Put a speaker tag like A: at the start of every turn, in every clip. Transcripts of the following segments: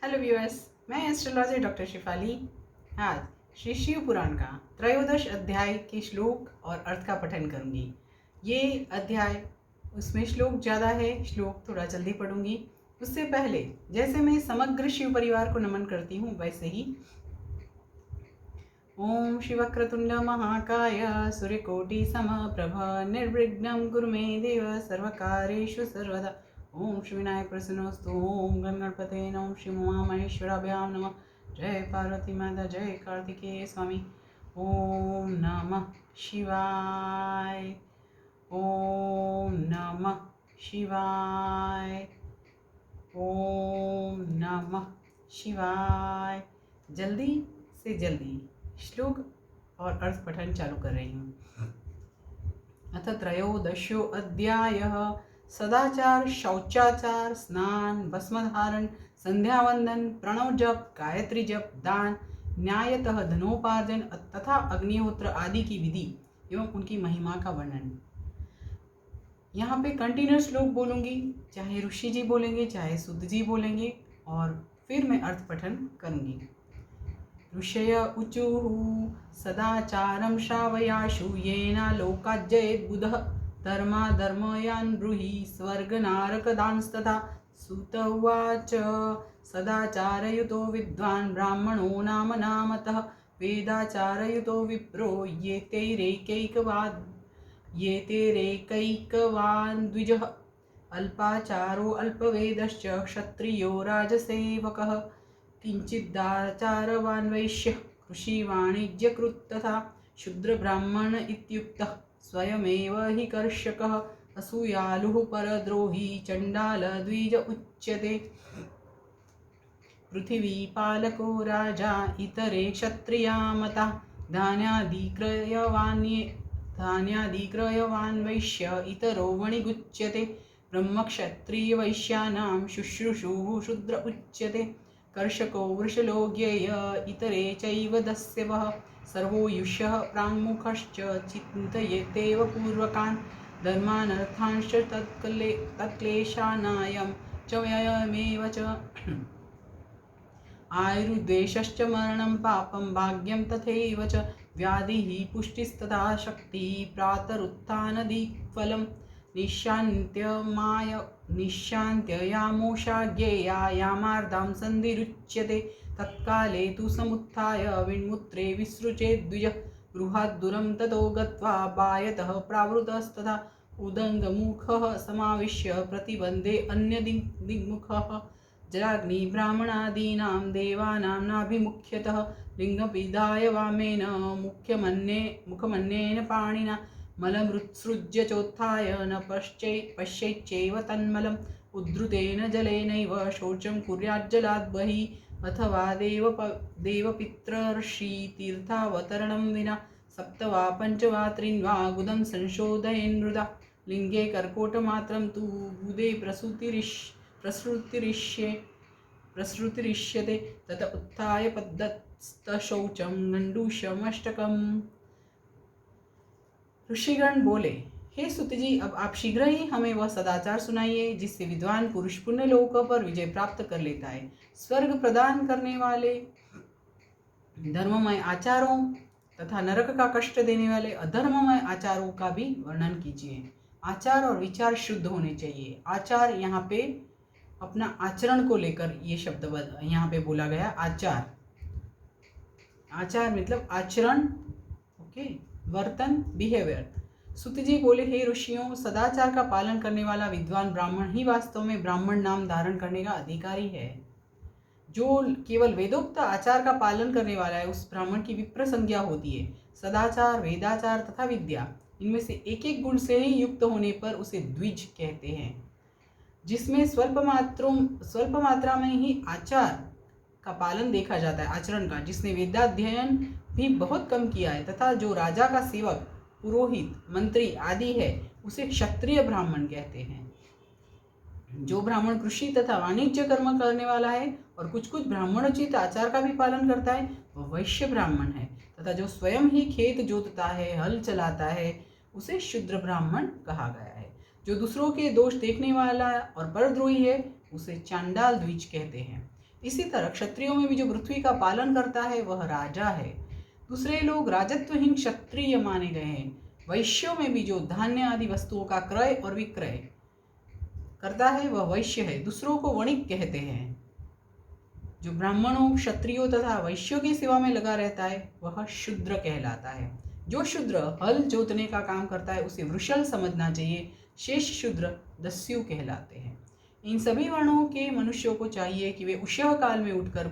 A: Hello viewers, मैं astrologer doctor Shifali. आज श्री शिव पुराण का त्रयोदश अध्याय के श्लोक और अर्थ का पठन करूंगी। ये अध्याय उसमें श्लोक ज़्यादा है, श्लोक थोड़ा जल्दी पढ़ूंगी। उससे पहले जैसे मैं समग्र शिव परिवार को नमन करती हूँ, वैसे ही ओम शिवक्रतुंड महाकाय सूर्यकोटि समप्रभ निर्विघ्नं कुरु मे देव सर्वकार्येषु सर्वदा। ओम श्री विनायक प्रसन्नोस्तु। ओम गणपते नमः। श्री उमा महेश्वराभ्याम नमः। जय पार्वती माता, जय कार्तिकेय स्वामी। ओम नमः शिवाय। ओम नमः शिवाय। ओम नमः शिवाय। जल्दी से जल्दी श्लोक और अर्थ पठन चालू कर रही हूँ। अथ त्रयोदशो अध्यायः। सदाचार, शौचाचार, स्नान, भस्मधारण, संध्यावंदन, प्रणव जप, गायत्री जप, दान, न्यायतः धनोपार्जन तथा अग्निहोत्र आदि की विधि एवं उनकी महिमा का वर्णन। यहाँ पे कंटिन्यूस श्लोक बोलूंगी, चाहे ऋषि जी बोलेंगे चाहे सुद जी बोलेंगे, और फिर मैं अर्थ पठन करूंगी। ऋषय ऊचुः सदाचारं श्रावयाशु येन लोकाज्जयेत् बुधः धर्माधर्मयान् ब्रूहि स्वर्गनारकदांस्तथा। सुत उवाच सदाचारयुतो विद्वान् ब्राह्मणो नाम नामतः वेदाचारयुतो विप्रो येतेरेकैकवान् द्विजः अल्पाचारो अल्पवेदश्च क्षत्रियो राजसेवकः किंचिदाचारवान् वैश्यः कृषिवाणिज्यकृत् तथा शूद्रब्राह्मण इत्युक्तः स्वयमेव हि कर्षकः असूयालुः परद्रोही चण्डालद्विज उच्यते। पृथिवीपालको राजा इतरे क्षत्रिया मता धान्यादिक्रयवान् वैश्य इतरो वणिगुच्यते। ब्रह्मक्षत्रियवैश्यानां शुश्रूषुः शूद्र उच्यते। कर्षको वृषलो ज्ञेय इतरे चैव दस्यवः सर्वो युष्यः प्राङ्मुखश्च चिन्तयेतेव पूर्वकान् धर्मानर्थांश्च तत्क्लेशानायं च व्ययमेव च। आयुर्द्वेषश्च मरणं पापं भाग्यं तथैव च व्याधिः पुष्टिस्तथा शक्तिः प्रातरुत्थानदिक्फलं निशान्त्ययामोषा ज्ञेया यामार्धां सन्धिरुच्यते। तत्काले तु समुत्थाय विण्मुत्रे विसृजेद्विजः गृहाद्दूरं ततो गत्वा बायतः प्रावृतस्तथा उदङ्गमुखः समाविश्य प्रतिबन्धे अन्यदिग्मुखः जलाग्नि ब्राह्मणादीनां देवानां नाभिमुख्यतः लिङ्गपिधाय वामेन मुखमन्येन पाणिना मलमुत्सृज्य चोत्थाय न पश्येच्चैव तन्मलम् उद्धृतेन जलेनैव शौचं कुर्याज्जलात् बहिः अथवा देवपितृर्षि तीर्थावतरणं विना सप्त वा पंच वा त्रीन् वा गुदं संशोधयेन् मृदा लिङ्गे कर्कोटमात्रं तु गुदे प्रसृतिरिष्यते तत उत्थाय पद्धतशौचं गण्डूषमष्टकम्। ऋषिगण बोले, हे सुत जी, अब आप शीघ्र ही हमें वह सदाचार सुनाइए जिससे विद्वान पुरुष पुण्य लोकों पर विजय प्राप्त कर लेता है। स्वर्ग प्रदान करने वाले धर्ममय आचारों तथा नरक का कष्ट देने वाले अधर्ममय आचारों का भी वर्णन कीजिए। आचार और विचार शुद्ध होने चाहिए। आचार यहाँ पे अपना आचरण को लेकर ये शब्द यहाँ पे बोला गया। आचार मतलब आचरण, ओके, वर्तन, बिहेवियर। सुत जी बोले, हे ऋषियों, सदाचार का पालन करने वाला विद्वान ब्राह्मण ही वास्तव में ब्राह्मण नाम धारण करने का अधिकारी है। जो केवल वेदोक्त आचार का पालन करने वाला है उस ब्राह्मण की विप्र संज्ञा होती है। सदाचार, वेदाचार तथा विद्या, इनमें से एक एक गुण से ही युक्त होने पर उसे द्विज कहते हैं। जिसमें स्वल्प मात्रा में ही आचार का पालन देखा जाता है, आचरण का, जिसने वेदाध्ययन भी बहुत कम किया है तथा जो राजा का सेवक, पुरोहित, मंत्री आदि है, उसे क्षत्रिय ब्राह्मण कहते हैं। जो ब्राह्मण कृषि तथा वाणिज्य कर्म करने वाला है और कुछ कुछ ब्राह्मणोचित आचार का भी पालन करता है, वह वैश्य ब्राह्मण है। तथा जो स्वयं ही खेत जोतता है, हल चलाता है, उसे शूद्र ब्राह्मण कहा गया है। जो दूसरों के दोष देखने वाला और परद्रोही है, उसे चांडाल द्विज कहते हैं। इसी तरह क्षत्रियों में भी जो पृथ्वी का पालन करता है वह राजा है। दूसरे लोग राजत्वहीन क्षत्रिय माने गए हैं। वैश्यों में भी जो धान्य आदि वस्तुओं का क्रय और विक्रय करता है वह वैश्य है। दूसरों को वणिक कहते हैं। जो ब्राह्मणों, क्षत्रियों तथा वैश्यों की सेवा में लगा रहता है वह शूद्र कहलाता है। जो शूद्र हल जोतने का काम करता है उसे वृषल समझना चाहिए। शेष शूद्र दस्यु कहलाते हैं। इन सभी वर्णों के मनुष्यों को चाहिए कि वे उषः काल में उठकर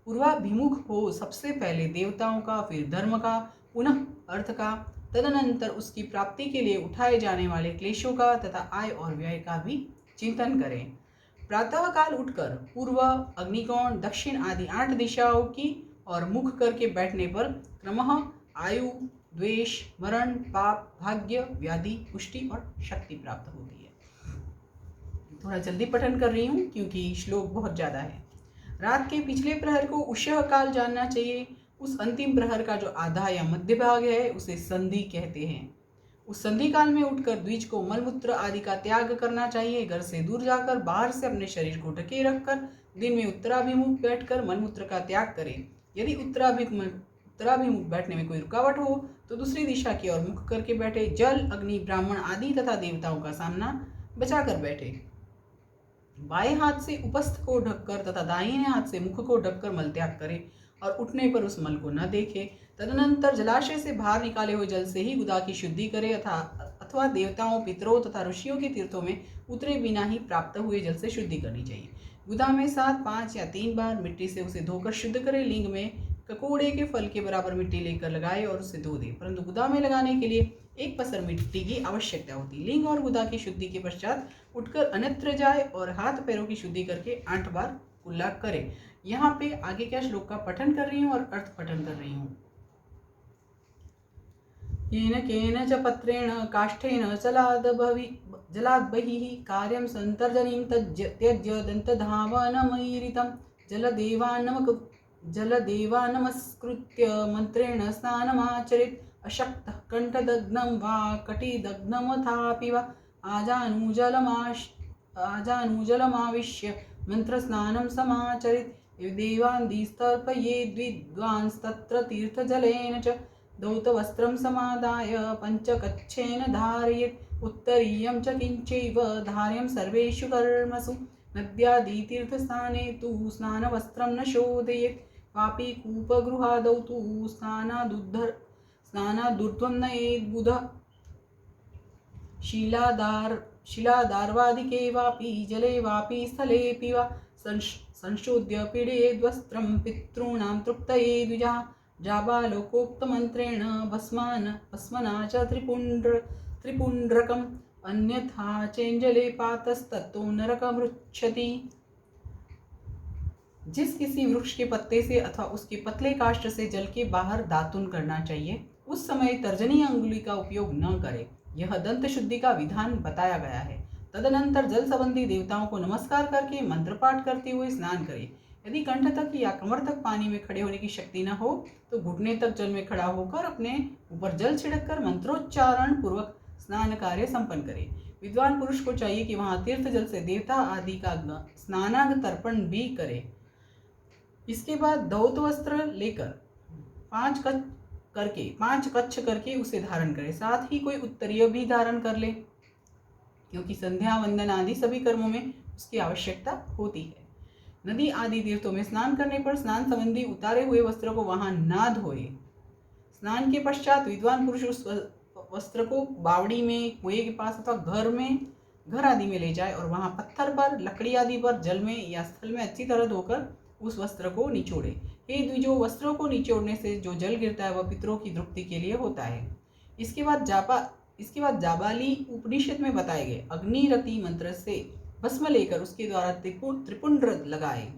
A: पूर्वाभिमुख हो। सबसे पहले देवताओं का, फिर धर्म का, पुनः अर्थ का, तदनंतर उसकी प्राप्ति के लिए उठाए जाने वाले क्लेशों का तथा आय और व्यय का भी चिंतन करें। प्रातः काल उठकर पूर्व, अग्निकोण, दक्षिण आदि 8 दिशाओं की और मुख करके बैठने पर क्रमः आयु, द्वेष, मरण, पाप, भाग्य, व्याधि, पुष्टि और शक्ति प्राप्त होती है। थोड़ा जल्दी पठन कर रही हूँ क्योंकि श्लोक बहुत ज़्यादा है। रात के पिछले प्रहर को उषः काल जानना चाहिए। उस अंतिम प्रहर का जो आधा या मध्य भाग है उसे संधि कहते हैं। उस संधि काल में उठकर द्विज को मलमूत्र आदि का त्याग करना चाहिए। घर से दूर जाकर बाहर से अपने शरीर को ढके रखकर दिन में उत्तराभिमुख बैठकर मलमूत्र का त्याग करें। यदि उत्तराभिमुख बैठने में कोई रुकावट हो तो दूसरी दिशा की ओर मुख करके बैठे। जल, अग्नि, ब्राह्मण आदि तथा देवताओं का सामना बचाकर बैठे। बाएं हाथ से उपस्थ को ढककर तथा दाहिने हाथ से मुख को ढककर मल त्याग करे और उठने पर उस मल को न देखे। तदनंतर जलाशय से बाहर निकाले हुए जल से ही गुदा की शुद्धि करे अथवा देवताओं, पितरों तथा ऋषियों के तीर्थों में उतरे बिना ही प्राप्त हुए जल से शुद्धि करनी चाहिए। गुदा में 7, 5 या 3 बार मिट्टी से उसे धोकर शुद्ध करे। लिंग में ककोड़े के फल के बराबर मिट्टी लेकर लगाए और उसे धो दे, परंतु गुदा में लगाने के लिए 1 पसर मिट्टी की आवश्यकता होती। लिंग और गुदा की शुद्धि के पश्चात उठकर अन्यत्र जाए और हाथ पैरों की शुद्धि करके 8 बार कुल्ला करे। यहाँ पे आगे क्या श्लोक का पठन कर रही हूँ और अर्थ पठन कर रही हूँ। येन केन च पत्रेण काष्ठेन जलाद् बहिः कार्यं सन्तर्जनीं त्यज्य दन्तधावनमैरितं जलदेवानमस्कृत्य मन्त्रेण स्नानमाचरेत्। अशक्तः कण्ठदग्नं वा कटिदग्नमथापि वा आजानुजलमाविश्य मन्त्रस्नानं समाचरेत्। देवान्दिस्तर्पयेद् विद्वांस्तत्र तीर्थजलेन च धौतवस्त्रं समादाय पञ्चकच्छेन धारयेत्। उत्तरीयं च किञ्चैव धार्यं सर्वेषु कर्मसु। नद्यादितीर्थस्थाने तु स्नानवस्त्रं न शोधयेत्। वापि कूपगृहादौ तु स्नानादूर्ध्वं नयेत्। बुधः शिलादार्वादिके वापि जले वापि स्थलेऽपि वा संशोध्य पीडयेद्वस्त्रं पितॄणां तृप्तये द्विजः। जाबालोकोक्तमन्त्रेण भस्मना च त्रिपुण्ड्रकम् अन्यथा चेञ्जले पातस्तत्तो नरकमृच्छति। जिस किसी वृक्ष के पत्ते से अथवा उसके पतले काष्ठ से जल के बाहर दातुन करना चाहिए उस समय तर्जनी अंगुली का उपयोग न करें। यह दंत शुद्धि का विधान बताया गया है। तदनंतर जल संबंधी देवताओं को नमस्कार करके मंत्र पाठ करते हुए स्नान करें। यदि कंठ तक या कमर तक पानी में खड़े होने की शक्ति न हो तो घुटने तक जल में खड़ा होकर अपने ऊपर जल छिड़क कर मंत्रोच्चारण पूर्वक स्नान कार्य संपन्न करे। विद्वान पुरुष को चाहिए कि वहां तीर्थ जल से देवता आदि का स्नानांग तर्पण भी करे। इसके बाद धौत वस्त्र लेकर 5 कच्छ करके उसे धारण करे। साथ ही कोई उत्तरीय भी धारण कर ले क्योंकि संध्या, वंदन आदि सभी कर्मों में उसकी आवश्यकता होती है। नदी आदि तीर्थों में स्नान करने पर स्नान संबंधी उतारे हुए वस्त्र को वहां ना धोए। स्नान के पश्चात विद्वान पुरुष उस वस्त्र को बावड़ी में, कुएं के पास अथवा घर आदि में ले जाए और वहां पत्थर पर, लकड़ी आदि पर, जल में या स्थल में अच्छी तरह धोकर उस वस्त्र को निचोड़े। हे द्विजों, वस्त्रों को निचोड़ने से जो जल गिरता है वह पितरों की तृप्ति के लिए होता है। इसके बाद जाबाली उपनिषद में बताए गए अग्निरति मंत्र से भस्म लेकर उसके द्वारा त्रिपुंड लगाए।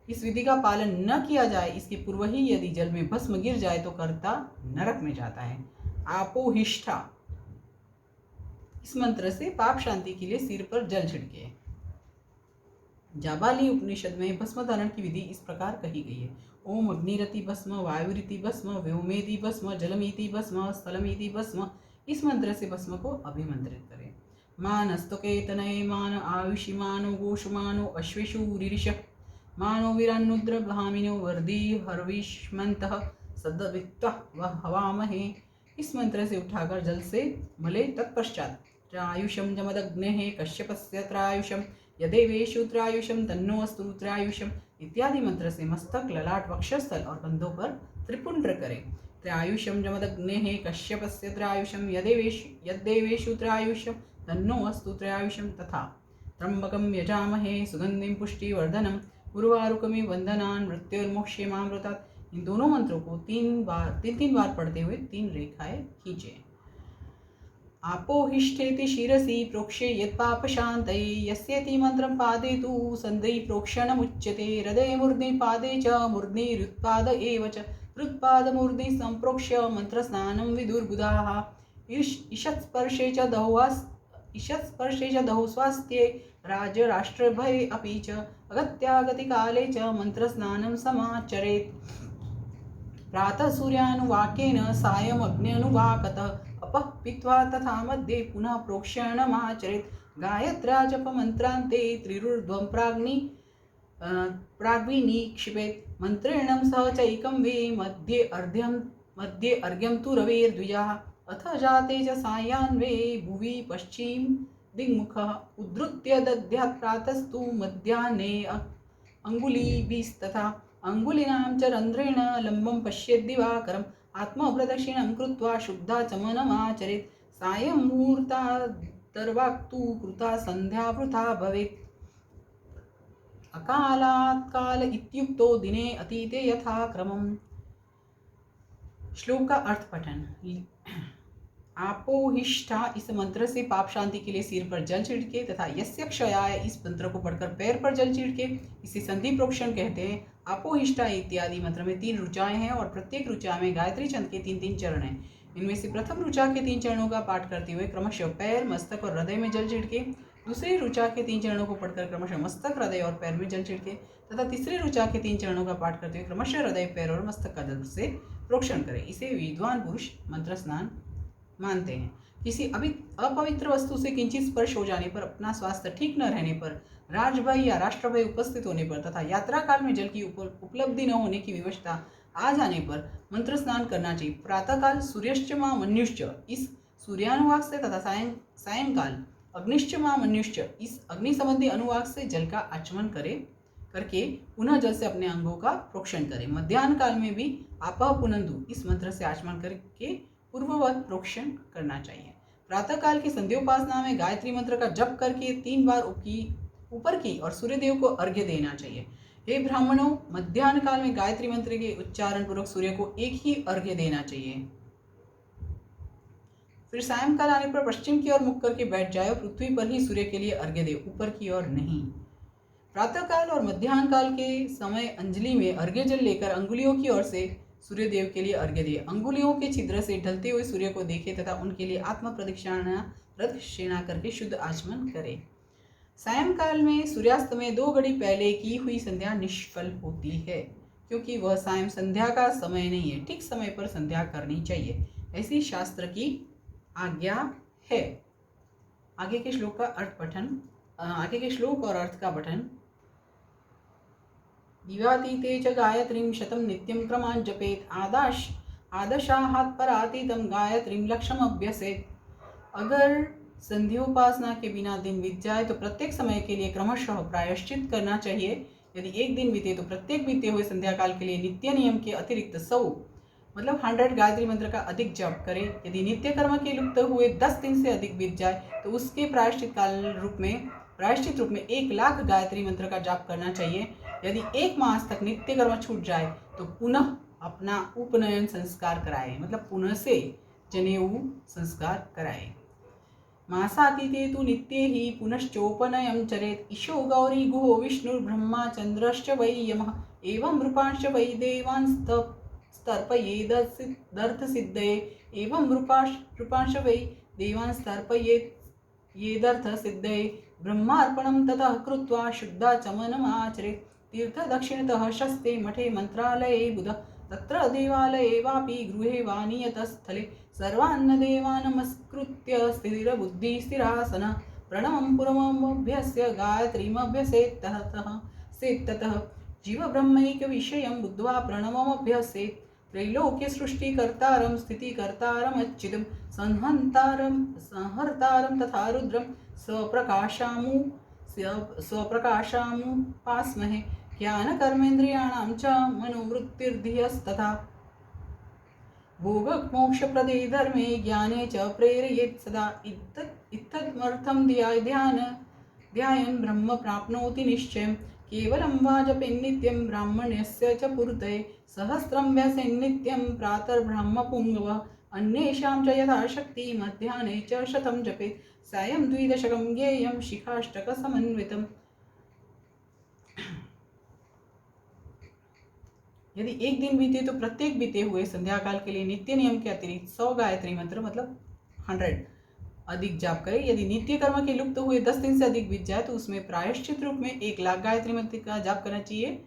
A: इस विधि का पालन न किया जाए इसके पूर्व ही यदि जल में भस्म गिर जाए तो कर्ता नरक में जाता है। आपोहिष्ठा, इस मंत्र से पाप शांति के लिए सिर पर जल छिड़के। जाबाली उपनिषद में भस्म धारण की विधि इस प्रकार कही गई है। ओम अग्निरति भस्म, वायुरिति भस्म, व्योमेति भस्म, जलमिति भस्म, स्थलमिति भस्म। इस मंत्र से भस्म को अभिमंत्रित करें। मानस्तुकेतनये मान, आयुषिमानो गोषमानो अश्वेषु रीरिष, मानो वीरान्नुद्र भामिनो वर्दी हर्विष्मन्तः सद्वित्वा हवामहे। इस मंत्र से उठाकर जल से मले। तत्पश्चात त्रायुषम जमदग्नेः कश्यपस्य त्रायुषम यदेवेषु त्रायुषम तन्नो अस्तु त्रायुषम इत्यादि मंत्र से मस्तक, ललाट, वक्षस्थल और कंधों पर त्रिपुंड्र करें। त्रायुषम जमदग्नेः कश्यपस्य त्रायुषम यद्देवेषु त्रायुषम तन्नो अस्तु त्रायुषम तथा त्र्यंबकं यजामहे सुगंधिं पुष्टिवर्धनम उर्वारुकमिव वंदनान् मृत्युर्मोक्षेमामृतात्। इन दोनों मंत्रों को तीन बार पढ़ते हुए 3 रेखाएं खींचे। आपोहिष्ठेति शिरसि प्रोक्षे यत्पापशान्तये यस्येति मंत्रं पादे तु सन्धि प्रोक्षणमुच्यते। हृदये मूर्ध्नि पादे च मूर्ध्नि हृत्पाद एव च हृत्पादमूर्ध्नि सम्प्रोक्ष्य मन्त्रस्नानं विदुर्बुधाः। ईषत्स्पर्शे च दहौ स्वास्थ्ये राजराष्ट्रभये अपि च अगत्यागतिकाले च मन्त्रस्नानं समाचरेत्। प्रातः सूर्यानुवाकेन सायम् अग्न्यनुवाकतः अपः पीत्वा तथा मध्ये पुनः प्रोक्षणमाचरेत्। गायत्र्या जपमन्त्रान्ते त्रिरुर्ध्वं प्राग्विनिक्षिपेत्। मन्त्रेण सह चैकं वे मध्ये अर्घ्यं तु रवेर्द्विजाः। अथ जाते च सायान्वे भुवि पश्चिम दिङ्मुखः उद्धृत्य दद्यात् प्रातस्तु मध्याह्ने अङ्गुलीभिस्तथा अङ्गुलीनां च रन्ध्रेण लम्बं पश्येत् दिवाकरम्। आत्मप्रदक्षिणं कृत्वा शुद्धाचमनमाचरेत्। सायं मुहूर्तादर्वाक्तु कृता संध्या वृथा भवेत्। अकालात् काल इत्युक्तो दिने अतीते यथा क्रमम्। श्लोक का अर्थ पठन। आपोहिष्ठा इस मंत्र से पाप शांति के लिए सिर पर जल छिड़के तथा यस्य क्षयाय इस मंत्र को पढ़कर पैर पर जल छिड़के, इसे संधि प्रोक्षण कहते हैं। आपोहिष्ठा इत्यादि मंत्र में 3 ऋचाएं हैं और प्रत्येक ऋचा में गायत्री छंद के 3-3 चरण हैं। इनमें से प्रथम ऋचा के 3 चरणों का पाठ करते हुए क्रमशः पैर, मस्तक और हृदय में जल छिड़के, दूसरी ऋचा के 3 चरणों को पढ़कर क्रमशः मस्तक, हृदय और पैर में जल छिड़के तथा तीसरी ऋचा के 3 चरणों का पाठ करते हुए क्रमशः हृदय, पैर और मस्तक का जल से प्रोक्षण करें। इसे विद्वान पुरुष मंत्र स्नान मानते हैं। किसी अपवित्र वस्तु से किंचित स्पर्श हो जाने पर, अपना स्वास्थ्य ठीक न रहने पर, राजभय या राष्ट्रभय उपस्थित होने पर तथा यात्रा काल में जल की उपलब्धि न होने की विवशता आ जाने पर मंत्र स्नान करना चाहिए। प्रातःकाल सूर्यश्च मां मन्युश्च इस सूर्यानुवाक से तथा सायंकाल अग्निश्च मां मन्युश्च इस अग्नि संबंधी अनुवाक से जल का आचमन करके पुनः जल से अपने अंगों का प्रोक्षण करें। मध्याह्न काल में भी आपः पुनंदु इस मंत्र से आचमन करके पूर्ववत प्रोक्षण करना चाहिए। प्रातःकाल की संध्योपासना में गायत्री मंत्र का जप करके 3 बार ऊपर की और सूर्यदेव को अर्घ्य देना चाहिए। हे ब्राह्मणों, मध्याह्न काल में गायत्री मंत्र के उच्चारण पूर्वक सूर्य को एक ही अर्घ्य देना चाहिए। फिर सायंकाल आने पर पश्चिम की ओर मुख करके बैठ जाए और पृथ्वी पर ही सूर्य के लिए अर्घ्य दे, ऊपर की ओर नहीं। प्रातःकाल और मध्याह्न काल के समय अंजलि में अर्घ्य जल लेकर अंगुलियों की ओर से सूर्यदेव के लिए अर्घ्य दिए। अंगुलियों के छिद्र से ढलते हुए सूर्य को देखे तथा उनके लिए आत्म प्रदक्षिणा करके शुद्ध आचमन करे। सायंकाल में सूर्यास्त में 2 घड़ी पहले की हुई संध्या निष्फल होती है, क्योंकि वह सायं संध्या का समय नहीं है। ठीक समय पर संध्या करनी चाहिए, ऐसी शास्त्र की आज्ञा है। आगे के श्लोक और अर्थ का पठन। दिवातीते च गायत्रीं शतं नित्यं क्रमान् जपेत्। आदशाहात् परातीतं गायत्रीं लक्ष्यम अभ्यसेत्। अगर संध्योपासना के बिना दिन बीत जाए तो प्रत्येक समय के लिए क्रमशः प्रायश्चित करना चाहिए। यदि एक दिन बीते तो प्रत्येक बीते हुए संध्या काल के लिए नित्य नियम के अतिरिक्त 100 गायत्री मंत्र का अधिक जप करें। यदि नित्य कर्म के लुप्त हुए 10 दिन से अधिक बीत जाए तो उसके प्रायश्चित रूप में 1,00,000 गायत्री मंत्र का जाप करना चाहिए। यदि 1 मास तक नित्य कर्म छूट जाए तो पुनः अपना उपनयन संस्कार कराए, मतलब पुनः से जनेऊ संस्कार कराए। मासातीते तु नित्ये हि पुनश्चोपनयं चरेत्। ईशो गौरी गुहो विष्णुर्ब्रह्मा चन्द्रश्च वै यमः एवं रूपांश्च वै देवान् स्तर्पयेदर्थसिद्धये। एवं रूपांश्च वै देवान् स्तर्पयेदर्थसिद्धये। ब्रह्मार्पणं ततः कृत्वा शुद्धाचमनमाचरेत्। तीर्थदक्षिणतः शस्ते मठे मन्त्रालये बुध तत्र देवालये वापि गृहे वा नियतस्थले सर्वान् देवान् नमस्कृत्य स्थिरबुद्धिस्थिरासन प्रणवं पुरमभ्यस्य गायत्रीमभ्यसेत् ततः जीव ब्रह्मैक विषयं बुद्ध्वा प्रणवमभ्यसेत् त्रैलोक्य सृष्टिकर्तारं स्थितिकर्तारम् अच्छितं संहर्तारं तथा रुद्रं स्वप्रकाशामुपास्महे ज्ञानकर्मेन्द्रियाणां च मनोवृत्तिर्धियस्तथा भोगमोक्षप्रदे धर्मे ज्ञाने च प्रेरयेत् सदा इत्थमर्थं ध्यायन् ब्रह्म प्राप्नोति निश्चयम् केवलं वा जपेन्नित्यं ब्राह्मण्यस्य च पूर्तये सहस्रं व्यसेन्नित्यं प्रातर्ब्रह्मपुङ्गवः अन्येषां च यथाशक्ति मध्याह्ने च शतं जपेत् सायं द्विदशकं ज्ञेयं शिखाष्टकसमन्वितम्। यदि एक दिन बीते तो प्रत्येक बीते हुए संध्या काल के लिए नित्य नियम के अतिरिक्त 100 गायत्री मंत्र मतलब 100 अधिक जाप करें। यदि नित्य कर्म के लुप्त हुए 10 दिन से अधिक बीत जाए तो उसमें प्रायश्चित रूप में 1 लाख गायत्री मंत्र का जाप करना चाहिए।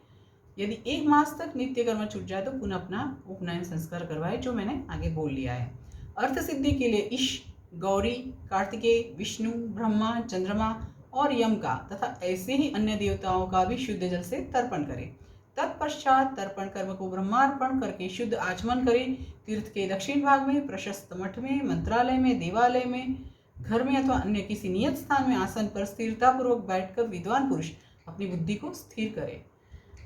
A: यदि 1 मास तक नित्य कर्म छूट जाए तो पुनः अपना उपनयन संस्कार करवाए, जो मैंने आगे बोल लिया है। अर्थ सिद्धि के लिए ईश, गौरी, कार्तिकेय, विष्णु, ब्रह्मा, चंद्रमा और यम का तथा ऐसे ही अन्य देवताओं का भी शुद्ध जल से तर्पण करें। तत्पश्चात तर्पण कर्म को ब्रह्मार्पण करके शुद्ध आचमन करें। तीर्थ के दक्षिण भाग में, प्रशस्त मठ में, मंत्रालय में, देवालय में, घर में अथवा अन्य किसी नियत स्थान में आसन पर स्थिरतापूर्वक बैठकर विद्वान पुरुष अपनी बुद्धि को स्थिर करे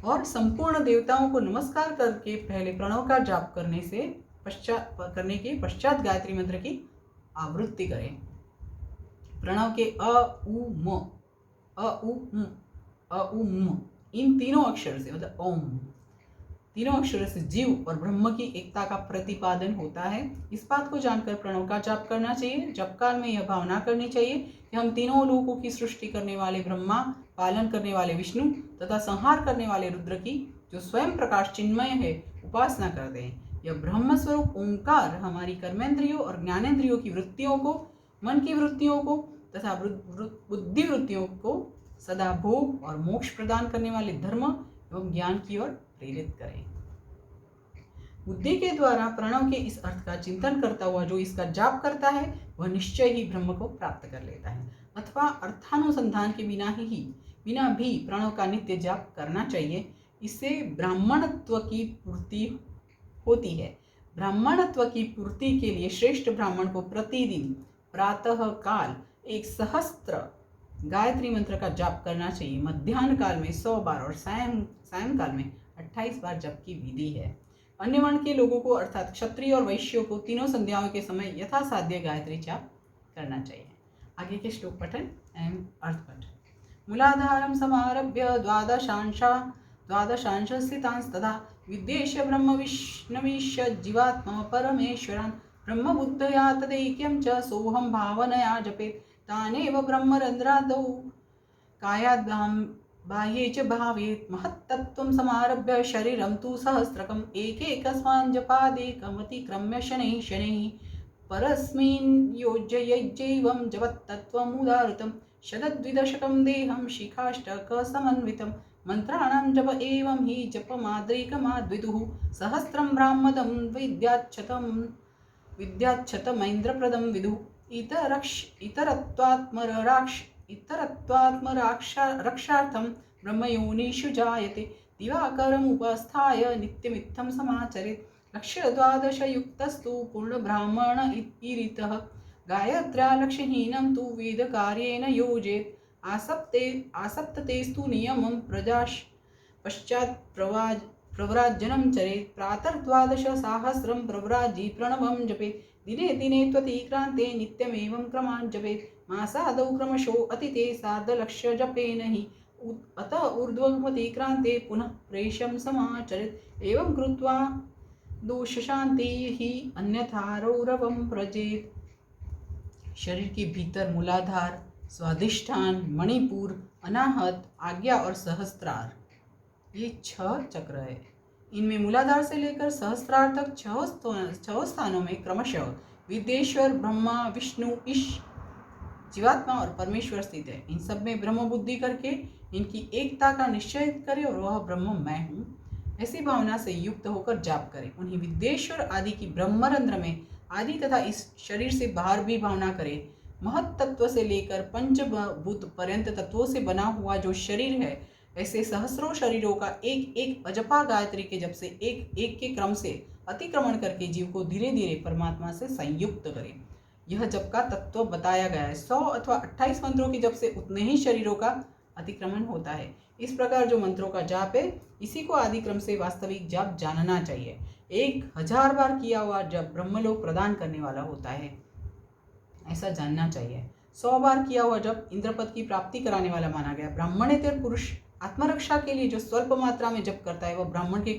A: और संपूर्ण देवताओं को नमस्कार करके पहले प्रणव का जाप करने के पश्चात गायत्री मंत्र की आवृत्ति करें। प्रणव के अ उ म इन तीनों अक्षर से मतलब ओम, तीनों अक्षर से जीव और ब्रह्म की एकता का प्रतिपादन होता है। इस बात को जानकर प्रणव का जाप करना चाहिए। जप काल में यह भावना करनी चाहिए कि हम तीनों लोकों की सृष्टि करने वाले ब्रह्मा, पालन करने वाले विष्णु तथा संहार करने वाले रुद्र की, जो स्वयं प्रकाश चिन्मय है, उपासना करते हैं। यह ब्रह्म स्वरूप ओंकार हमारी कर्मेंद्रियों और ज्ञानेंद्रियों की वृत्तियों को, मन की वृत्तियों को तथा बुद्धि वृत्तियों को सदा भोग और मोक्ष प्रदान करने वाले धर्म एवं ज्ञान की ओर प्रेरित करें। बुद्धि के द्वारा प्रणव के इस अर्थ का चिंतन करता हुआ जो इसका जाप करता है वह निश्चय ही ब्रह्म को प्राप्त कर लेता है, अथवा अर्थानुसंधान के बिना भी प्रणव का नित्य जाप करना चाहिए। इससे ब्राह्मणत्व की पूर्ति होती है। ब्राह्मणत्व की पूर्ति के लिए श्रेष्ठ ब्राह्मण को प्रतिदिन प्रातः काल 1 सहस्त्र गायत्री मंत्र का जाप करना चाहिए। मध्याह्न काल में 100 बार और सायंकाल में 28 बार जप की विधि है। अन्य वर्ण के लोगों को अर्थात क्षत्रिय और वैश्यों को तीनों संध्याओं के समय यथासाध्य गायत्री जाप करना चाहिए। आगे के श्लोक पठन एवं अर्थ पठन। मूलाधारं समारभ्य द्वादशांश स्थितांस्तथा विद्येश्य ब्रह्म विष्णवीश्य जीवात्मा परमेश्वरान् ब्रह्मबुद्धया तदैक्यं च सोऽहं भावनया जपेत् तानेव ब्रह्मरन्ध्रादौ कायाद् बाह्ये च भावेत् महत्तत्त्वं समारभ्य शरीरं तु सहस्रकम् एकैकस्मान् जपादेकमतिक्रम्य शनैः शनैः परस्मिन् योजयैजैवं जपत्तत्त्वमुदाहृतं शतद्विदशकं देहं शिखाष्टकसमन्वितं मन्त्राणां जप एवं हि जपमाद्रेकमाद्विदुः सहस्रं ब्राह्मदं विद्याच्छतमैन्द्रप्रदं विदुः इतरत्वात्मरक्षार्थं ब्रह्मयोनिषु जायते दिवाकरमुपस्थाय नित्यमित्थं समाचरेत्। लक्ष्यद्वादशयुक्तस्तु पूर्णब्राह्मण इरितः गायत्र्या लक्ष्यहीनं तु वेदकार्येण योजेत्। आसप्ततेस्तु नियमं पश्चात् प्रव्राजनं चरेत्। प्रातर्द्वादशसाहस्रं प्रव्राजी प्रणवं जपेत्। दिने दिने त्वतिक्रान्ते नित्यमेवं क्रमान् जपेत्। मासादौ क्रमशो अतिते सार्धलक्ष्य जपेन हि अतः ऊर्ध्वमतिक्रान्ते पुनः प्रेषं समाचरेत्। एवं कृत्वा दोषशान्ति ही अन्यथा रौरवं व्रजेत्। शरीर के भीतर मूलाधार, स्वाधिष्ठान, मणिपुर, अनाहत, आज्ञा और सहस्त्रार, ये 6 चक्र है। इनमें मूलाधार से लेकर सहस्त्रार तक 6 स्थानों में क्रमशः विद्येश्वर, ब्रह्मा, विष्णु, ईश, जीवात्मा और परमेश्वर स्थित है। इन सब में ब्रह्म बुद्धि करके इनकी एकता का निश्चय करें और वह ब्रह्म मैं हूँ ऐसी भावना से युक्त होकर जाप करें। उन्हीं विद्येश्वर आदि की ब्रह्मरंध्र में आदि तथा इस शरीर से बाहर भी भावना करें। महत तत्व से लेकर पंचभूत पर्यंत तत्वों से बना हुआ जो शरीर है ऐसे सहस्रों शरीरों का एक एक अजपा गायत्री के जप से एक एक के क्रम से अतिक्रमण करके जीव को धीरे धीरे परमात्मा से संयुक्त करें। यह जप का तत्व बताया गया है। 100 अथवा 28 मंत्रों के जप से उतने ही शरीरों का अतिक्रमण होता है। इस प्रकार जो मंत्रों का जाप है, इसी को आदि क्रम से वास्तविक जाप जानना चाहिए। 1000 बार किया हुआ जप ब्रह्मलोक प्रदान करने वाला होता है, ऐसा जानना चाहिए। 100 बार किया हुआ जप इंद्रपद की प्राप्ति कराने वाला माना गया। ब्राह्मणेतर पुरुष आत्मरक्षा के लिए जो स्वल्प मात्रा में जप करता है, वह ब्राह्मण के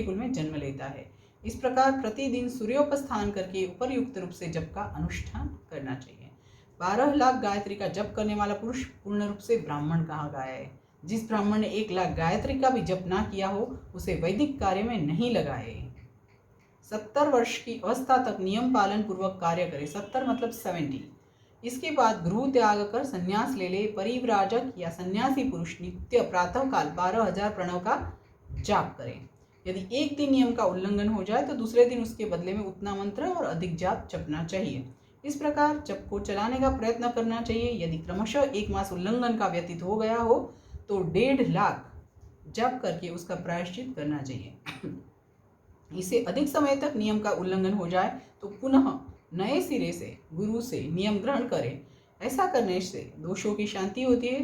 A: कुल में जन्म लेता है। इस प्रकार प्रतिदिन सूर्योपस्थान करके उपरयुक्त रूप से जप का अनुष्ठान करना चाहिए। 12 लाख गायत्री का जप करने वाला पुरुष पूर्ण रूप से ब्राह्मण कहा गया है। जिस ब्राह्मण ने 1 लाख गायत्री का भी जप ना किया हो, उसे वैदिक कार्य में नहीं लगाए। 70 वर्ष की अवस्था तक नियम पालन पूर्वक कार्य करे। 70 मतलब 70। इसके बाद गृह त्याग कर संन्यास ले ले। परिव्राजक या सन्यासी पुरुष नित्य प्रातः काल 12,000 प्रणव का जाप करे। यदि एक दिन नियम का उल्लंघन हो जाए तो दूसरे दिन उसके बदले में उतना मंत्र और अधिक जाप जपना चाहिए। इस प्रकार जप को चलाने का प्रयत्न करना चाहिए। यदि क्रमशः 1 मास उल्लंघन का व्यतीत हो गया हो तो 1.5 लाख जप करके उसका प्रायश्चित करना चाहिए। इससे अधिक समय तक नियम का उल्लंघन हो जाए तो पुनः नए सिरे से गुरु से नियम ग्रहण करें। ऐसा करने से दोषों की शांति होती है,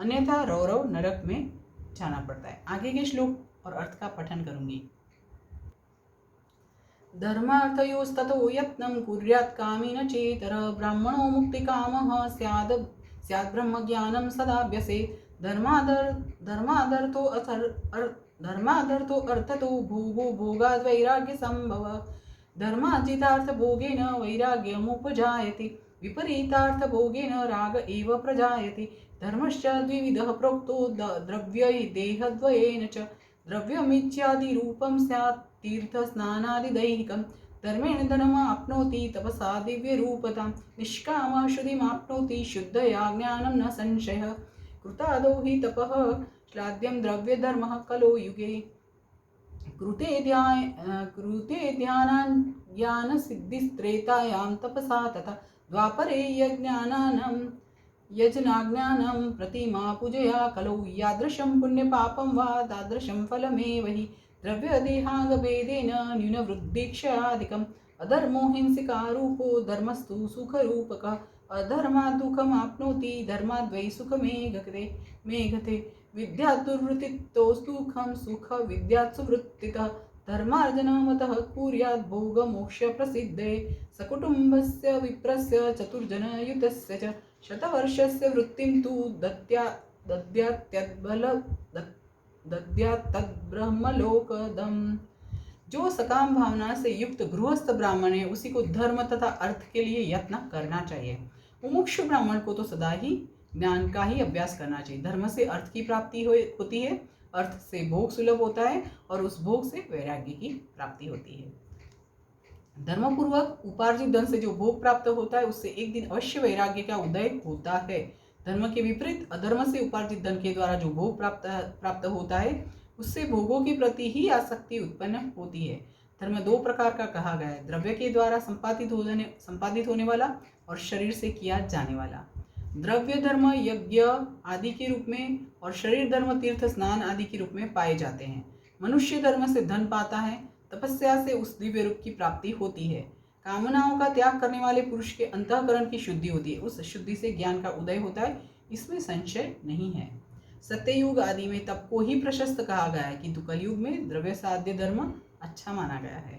A: अन्यथा रौरव नरक में जाना पड़ता है। आगे के श्लोक और अर्थ का पठन करूंगी। धर्मार्थयोस्ततो यत्नं कुर्यात् कामिन चेतर ब्राह्मणो मुक्तिकामः स्याद् ब्रह्मज्ञानं सदाभ्यसेत्। धर्मादर्थो अर्थतो भोगो भोगाद् वैराग्य संभव। धर्मार्जितार्थ भोगेन वैराग्यमुपजायते विपरीतार्थ भोगेन राग एव प्रजायते। धर्मश्च द्विविधः प्रोक्तो द्रव्यै देहद्वयेन च। द्रव्यमिच्छादिरूपं स्यात् तीर्थस्नानादिदैहिकं। धर्मेण धनमाप्नोति तपसा दिव्यरूपतां। निष्कामः शुद्धिमाप्नोति शुद्धया ज्ञानं न संशयः। कृतादौ हि तपः श्लाघ्यं द्रव्यधर्मः कलो युगे। कृते ध्यानसिद्धिस्त्रेतायां तपसा तथा द्वापरे यजनाज्ञानं प्रतिमा पूजया कलौ। यादृशं पुण्यपापं वा तादृशं फलमेव हि। द्रव्यदेहाङ्गभेदेन न्यूनवृद्धिक्षयाधिकम्। अधर्मो हिंसिकारूपो धर्मस्तु सुखरूपकः। अधर्मात् दुःखमाप्नोति धर्माद् वै सुखमेघते। विद्यात् दुर्वृत्तितो सुखं सुख विद्यात् सुवृत्तितः। धर्मार्जनमतः कुर्यात् भोगमोक्षप्रसिद्धे। सकुटुम्बस्य विप्रस्य चतुर्जनयुतस्य च। शतवर्षस्य वृत्तिं तु दद्यात् तद्ब्रह्मलोकदम्। जो सकाम भावना से युक्त गृहस्थ ब्राह्मण है, उसी को धर्म तथा अर्थ के लिए यत्न करना चाहिए। मुमुक्षु ब्राह्मण को तो सदा ही ज्ञान का ही अभ्यास करना चाहिए। धर्म से अर्थ की प्राप्ति होती है, अर्थ से भोग सुलभ होता है और उस भोग से वैराग्य की प्राप्ति होती है। धर्मपूर्वक उपार्जित धन से जो भोग प्राप्त होता है, उससे एक दिन अवश्य वैराग्य का उदय होता है। धर्म के विपरीत अधर्म से उपार्जित धन के द्वारा जो भोग प्राप्त होता है, उससे भोगों के प्रति ही आसक्ति उत्पन्न होती है। धर्म 2 प्रकार का कहा गया है, द्रव्य के द्वारा संपादित होने वाला और शरीर से किया जाने वाला। द्रव्य धर्म यज्ञ आदि के रूप में और शरीर धर्म तीर्थ स्नान आदि के रूप में पाए जाते हैं। मनुष्य धर्म से धन पाता है, तपस्या से उस दिव्य रूप की प्राप्ति होती है। कामनाओं का त्याग करने वाले पुरुष के अंतःकरण की शुद्धि होती है, उस शुद्धि से ज्ञान का उदय होता है, इसमें संशय नहीं है। सत्ययुग आदि में तप को ही प्रशस्त कहा गया है, किंतु कलयुग में द्रव्य साध्य धर्म अच्छा माना गया है।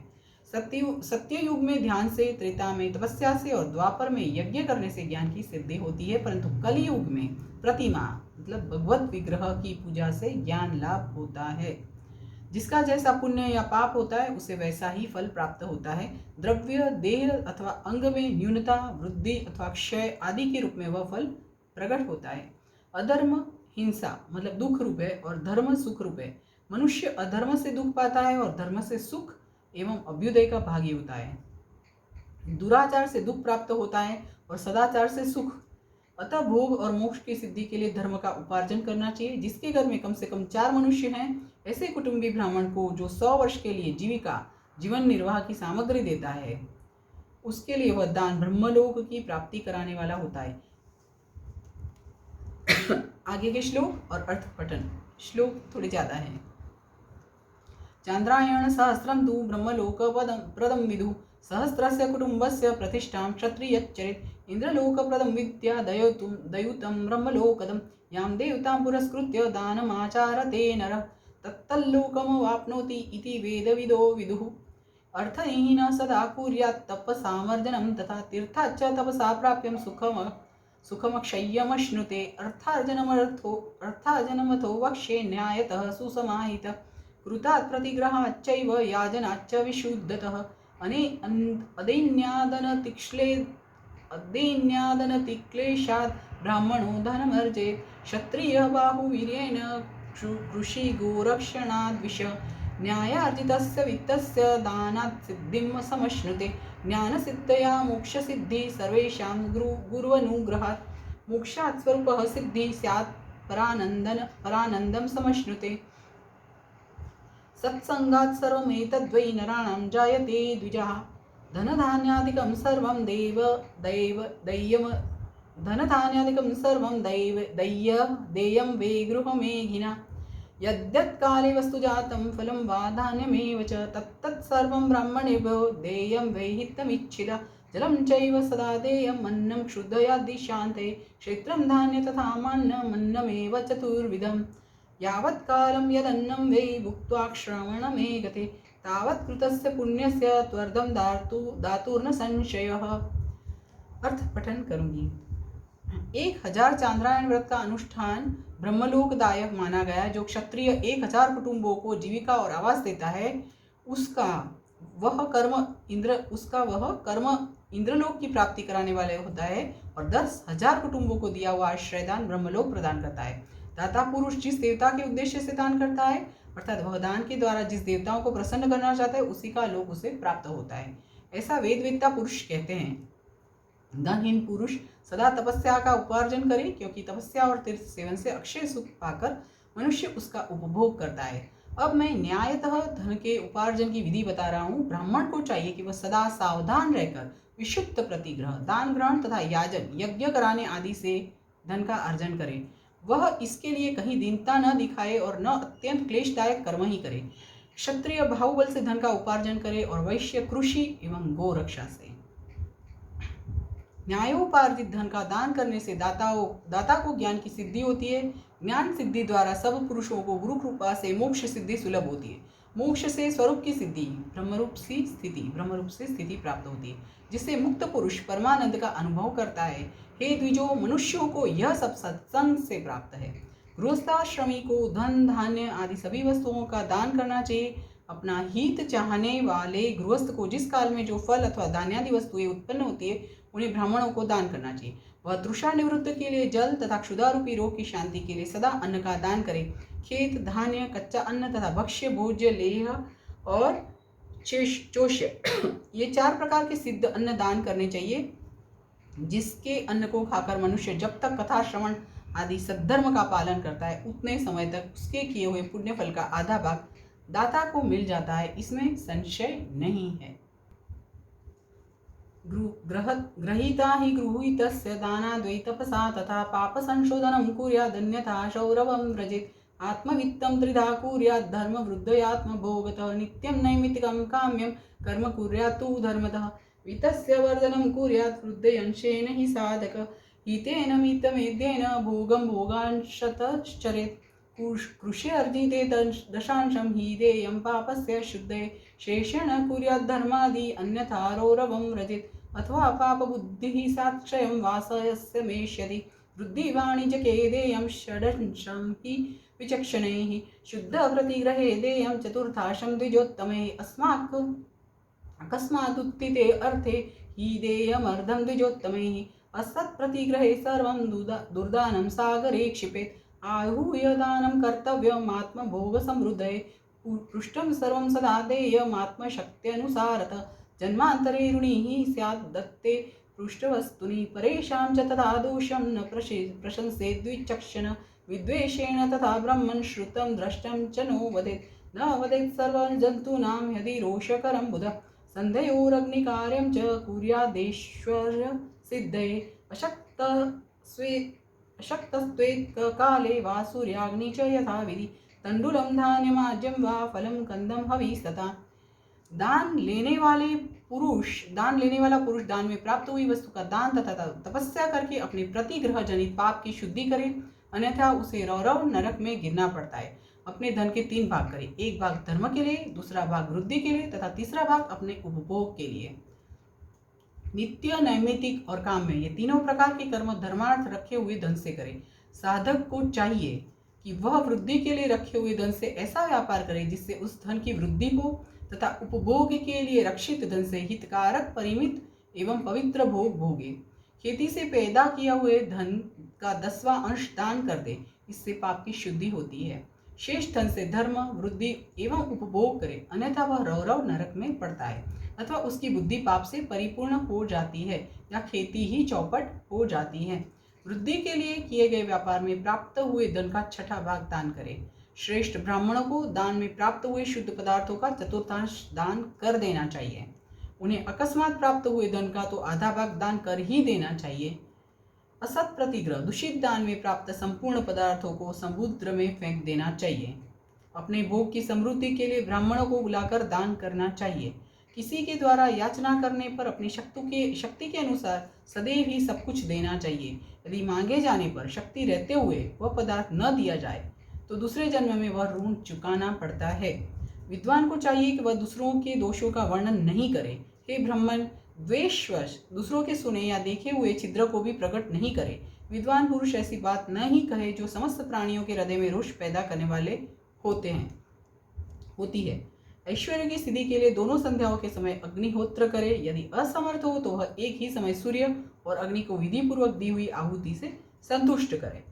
A: सत्ययुग में ध्यान से, त्रेता में तपस्या से और द्वापर में यज्ञ करने से ज्ञान की सिद्धि होती है, परंतु कलयुग में प्रतिमा मतलब भगवत विग्रह की पूजा से ज्ञान लाभ होता है। जिसका जैसा पुण्य या पाप होता है, उसे वैसा ही फल प्राप्त होता है। द्रव्य देह अथवा अंग में न्यूनता, वृद्धि अथवा क्षय आदि के रूप में वह फल प्रकट होता है। अधर्म हिंसा मतलब दुख रूप है और धर्म सुख रूप है। मनुष्य अधर्म से दुख पाता है और धर्म से सुख एवं अभ्युदय का भागी होता है। दुराचार से दुख प्राप्त होता है और सदाचार से सुख। अतः भोग और मोक्ष की सिद्धि के लिए धर्म का उपार्जन करना चाहिए। जिसके घर में कम से कम 4 मनुष्य हैं, ऐसे कुटुंबी ब्राह्मण को जो 100 वर्ष के लिए जीवन निर्वाह की सामग्री देता है, उसके लिए वह दान ब्रह्मलोक की प्राप्ति कराने वाला होता है। आगे के श्लोक और अर्थ पठन। श्लोक थोड़े ज़्यादा हैं। चांद्रायण सहस्रम तु ब्रह्मलोकपदं प्रदं विदुः सहस्रस्य कुटुम्बस्य प्रतिष्ठां क्षत्रियच्चरेत् इंद्रलोकप्रदं विद्या दयुतं ब्रह्मलोकदं यां देवतां पुरस्कृत्य दानमाचारते नरः तत्तल्लोकमवाप्नोति इति वेदविदो विदुः। अर्थहीन सदा कुर्यात् तपसामर्जनं तथा तीर्थाच्च तपसा प्राप्यं सुखमक्षय्यमश्नुते। अर्थार्जनमथो वक्ष्ये न्यायतः सुसमाहित कृतात् प्रतिग्रहाच्चैव याजनाच्च विशुद्धतः अदैन्यादनतिक्लेशात् ब्राह्मणो धनमर्जेत् क्षत्रियः बाहुवीर्येण कृषिगोरक्षणाद्विष न्यायार्जितस्य वित्तस्य दानात् सिद्धिं समश्नुते। ज्ञानसिद्धया मोक्षसिद्धिः सर्वेषां गुरुवनुग्रहात् मोक्षात् स्वरूपः सिद्धिः स्यात् परानन्दं समश्नुते। सत्संगात् सर्वमेतद्वै नराणां जायते द्विजः धनधान्यादिकं सर्वं देयं वै गृहमेघिना यद्यत्काले वस्तुजातं फलं वा धान्यमेव च तत्तत्सर्वं ब्राह्मणेभ्यो देयं वै हितमिच्छिता जलं चैव सदा देयम् अन्नं क्षुद्धयादिशान्ते क्षेत्रं धान्य तथा मान्यमन्नमेव चतुर्विधम् यावत्कालं यदन्नं वै भुक्त्वा श्रवणमे गते तावत् कृतस्य पुण्यस्य त्वर्धं दातुर्न संशयः। अर्थ पठन करूंगी। 1000 चांद्रायण व्रत का अनुष्ठान ब्रह्मलोकदायक माना गया। जो क्षत्रिय 1000 कुटुंबों को जीविका और आवास देता है उसका वह कर्म इंद्रलोक की प्राप्ति कराने वाले होता है और 10,000 कुटुंबों को दिया हुआ आश्रयदान ब्रह्मलोक प्रदान करता है। दाता पुरुष जिस देवता के उद्देश्य से दान करता है अर्थात वह दान के द्वारा जिस देवताओं को प्रसन्न करना चाहता है उसी का लोक उसे प्राप्त होता है। ऐसा वेदवेत्ता पुरुष कहते हैं। धनहीन पुरुष सदा तपस्या का उपार्जन करे क्योंकि तपस्या और तीर्थ सेवन से अक्षय सुख पाकर मनुष्य उसका उपभोग करता है। अब मैं न्यायतः धन के उपार्जन की विधि बता रहा हूँ। ब्राह्मण को चाहिए कि वह सदा सावधान रहकर विशुद्ध प्रतिग्रह, दान ग्रहण तथा याजन, यज्ञ कराने आदि से धन का अर्जन करे। वह इसके लिए कहीं दीनता न दिखाए और न अत्यंत क्लेशदायक कर्म ही करे। क्षत्रिय बाहुबल से धन का उपार्जन करे और वैश्य कृषि एवं गो रक्षा से। न्यायोपार्जित धन का दान करने से दाता को ज्ञान की सिद्धि होती है। ज्ञान सिद्धि द्वारा सब पुरुषों को गुरु कृपा से मोक्ष सिद्धि सुलभ होती है। मोक्ष से स्वरूप की सिद्धि, ब्रह्मरूप से स्थिति प्राप्त होती है जिससे मुक्त पुरुष परमानंद का अनुभव करता है। हे द्विजो, मनुष्यों को यह सब सत्संग से प्राप्त है। गृहस्थाश्रमी को धन धान्य आदि सभी वस्तुओं का दान करना चाहिए। अपना हित चाहने वाले गृहस्थ को जिस काल में जो फल अथवा धान्यादि वस्तुएं उत्पन्न होती है उन्हें ब्राह्मणों को दान करना चाहिए। वह तृषा निवृत्त के लिए जल तथा क्षुधारूपी रोग की शांति के लिए सदा अन्न का दान करे। खेत, धान्य, कच्चा अन्न तथा भक्ष्य, भोज्य, लेह और चोष्य ये 4 प्रकार के सिद्ध अन्न दान करने चाहिए। जिसके अन्न को खाकर मनुष्य जब तक कथा श्रवण आदि सद्धर्म का पालन करता है उतने समय तक उसके किए हुए पुण्य फल का आधा भाग दाता को मिल जाता है, इसमें संशय नहीं है। ग्रहीता हि गृहीतस्य दानाद्वै तपसा तथा पाप संशोधनं कुर्यादन्यथा शौरवं व्रजेत् आत्मवित्तं त्रिधा कुर्यात् धर्म वृद्धयात्मभोगतः नित्यं नैमित्तिकं काम्यं कर्म कुर्यात्तु धर्मतः वित्तस्य वर्धनं कुर्यात् वृद्धयंशेन हि साधक हितेन मितमेध्येन भोगं भोगांशतश्चरेत् कृषि अर्जिते दशांशं हि देयं पापस्य शुद्धये शेषेण कुर्यात् धर्मादि अन्यथा रौरवं व्रजेत् अथवा पापबुद्धिः साक्षयं वासयस्य मेष्यति वृद्धिवाणिज्यके देयं षडंशं हि विचक्षणैः शुद्ध प्रतिग्रहे देयं चतुर्थांशं द्विजोत्तमे अकस्मादुत्थिते अर्थे हि देयमर्धं द्विजोत्तमैः असत् प्रतिग्रहे सर्वं दुर्दानं सागरे क्षिपेत् आहूय दानं कर्तव्यमात्मभोगसमृद्धये पृष्ठं सर्वं सदा देयमात्मशक्त्यनुसारतः जन्मान्तरे ऋणिः स्यात् दत्ते पृष्ठवस्तुनि परेषां च तथा दोषं न प्रशंसेत् द्विचक्षण विद्वेषेण तथा ब्रह्मन् श्रुतं द्रष्टं च नो वदेत् न वदेत् सर्वजन्तूनां यदि रोषकरं बुधः सन्धयोरग्निकार्यं च कुर्यादेश्वर्य सिद्धये अशक्तस्त्वेत् काले वा सूर्याग्नि च यथा विधि तंडुलम धान्यमाज्यम वा फलम कंदम हविस्तथा। दान लेने वाला पुरुष दान में प्राप्त हुई वस्तु का दान तथा तपस्या करके अपने प्रतिग्रह जनित पाप की शुद्धि करे, अन्यथा उसे रौरव नरक में गिरना पड़ता है। अपने धन के 3 भाग करे, एक भाग धर्म के लिए, दूसरा भाग वृद्धि के लिए तथा तीसरा भाग अपने उपभोग के लिए। नित्य, नैमित्तिक और काम में ये तीनों प्रकार के कर्म धर्मार्थ रखे हुए धन से करे। साधक को चाहिए कि वह वृद्धि के लिए रखे हुए धन से ऐसा व्यापार करे जिससे उस धन की वृद्धि हो तथा उपभोग के लिए रक्षित धन से हितकारक, परिमित एवं पवित्र भोग भोगे। खेती से पैदा किया हुए धन का 10वां अंश दान कर दे, इससे पाप की शुद्धि होती है। शेष धन से धर्म, वृद्धि एवं उपभोग करे, अन्यथा वह रौरव नरक में पड़ता है अथवा उसकी बुद्धि पाप से परिपूर्ण हो जाती है या खेती ही चौपट हो जाती है। वृद्धि के लिए किए गए व्यापार में प्राप्त हुए धन का 6ठा भाग दान करे। श्रेष्ठ ब्राह्मणों को दान में प्राप्त हुए शुद्ध पदार्थों का 1/4 दान कर देना चाहिए। उन्हें अकस्मात प्राप्त हुए धन का तो आधा भाग दान कर ही देना चाहिए। असत प्रतिग्रह, दूषित दान में प्राप्त संपूर्ण पदार्थों को समुद्र में फेंक देना चाहिए। अपने भोग की समृद्धि के लिए ब्राह्मणों को बुलाकर दान करना चाहिए। किसी के द्वारा याचना करने पर अपनी शक्ति के अनुसार सदैव ही सब कुछ देना चाहिए। यदि मांगे जाने पर शक्ति रहते हुए वह पदार्थ न दिया जाए तो दूसरे जन्म में वह ऋण चुकाना पड़ता है। विद्वान को चाहिए कि वह दूसरों के दोषों का वर्णन नहीं करे। हे ब्राह्मण, द्वेषवश दूसरों के सुने या देखे हुए छिद्र को भी प्रकट नहीं करे। विद्वान पुरुष ऐसी बात न ही कहे जो समस्त प्राणियों के हृदय में रोष पैदा करने वाले होती है। ऐश्वर्य की सिद्धि के लिए दोनों संध्याओं के समय अग्निहोत्र करे। यदि असमर्थ हो तो वह एक ही समय सूर्य और अग्नि को विधि पूर्वक दी हुई आहुति से संतुष्ट करे।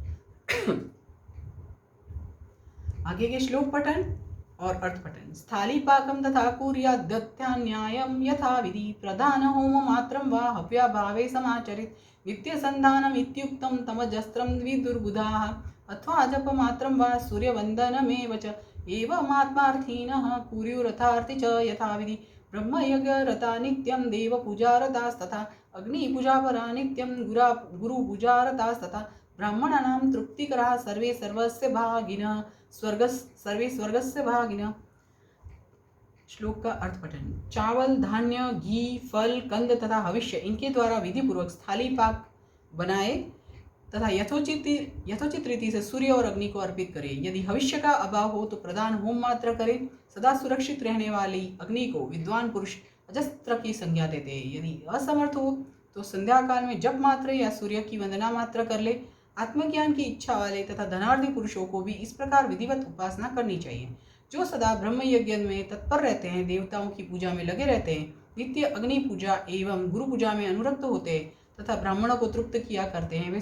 A: आगे के श्लोक पठन और अर्थ पठन। स्थाली पाकम तथा कुर्याद्दत्यान्यायम यथा विधि प्रधान होम मात्रम वा हव्या भावे समाचरित नित्य संधानम इत्युक्तम तमजस्त्रम द्विदुर्बुधाः अथवा जप मात्रम वा सूर्यवंदनमेव च एवमात्मार्थीनः कुर्युरथार्थि च यथाविधि ब्रह्मयज्ञरता नित्यं देवपूजारतास्तथा अग्निपूजापरा नित्यं गुरुपूजारतास्तथा ब्राह्मणानां तृप्तिकराः सर्वे सर्वस्य भागिनः सर्वे स्वर्गस्य भागिनः। श्लोक का अर्थ पठन। चावल, धान्य, घी, फल, कंद तथा हविष्य इनके द्वारा विधि पूर्वक स्थाली पाक बनाए तथा यथोचित रीति से सूर्य और अग्नि को अर्पित करे। यदि भविष्य का अभाव हो तो प्रधान होम मात्र करे। सदा सुरक्षित रहने वाली अग्नि को विद्वान पुरुष अजस्त्र की संज्ञा देते हैं। यदि असमर्थ हो तो संध्या काल में जप मात्र या सूर्य की वंदना मात्र कर ले। आत्मज्ञान की इच्छा वाले तथा धनार्थी पुरुषों को भी इस प्रकार विधिवत उपासना करनी चाहिए। जो सदा ब्रह्म यज्ञ में तत्पर रहते हैं, देवताओं की पूजा में लगे रहते हैं, नित्य अग्नि पूजा एवं गुरु पूजा में अनुरक्त होते हैं तथा ब्राह्मणों को तृप्त किया करते हैं, वे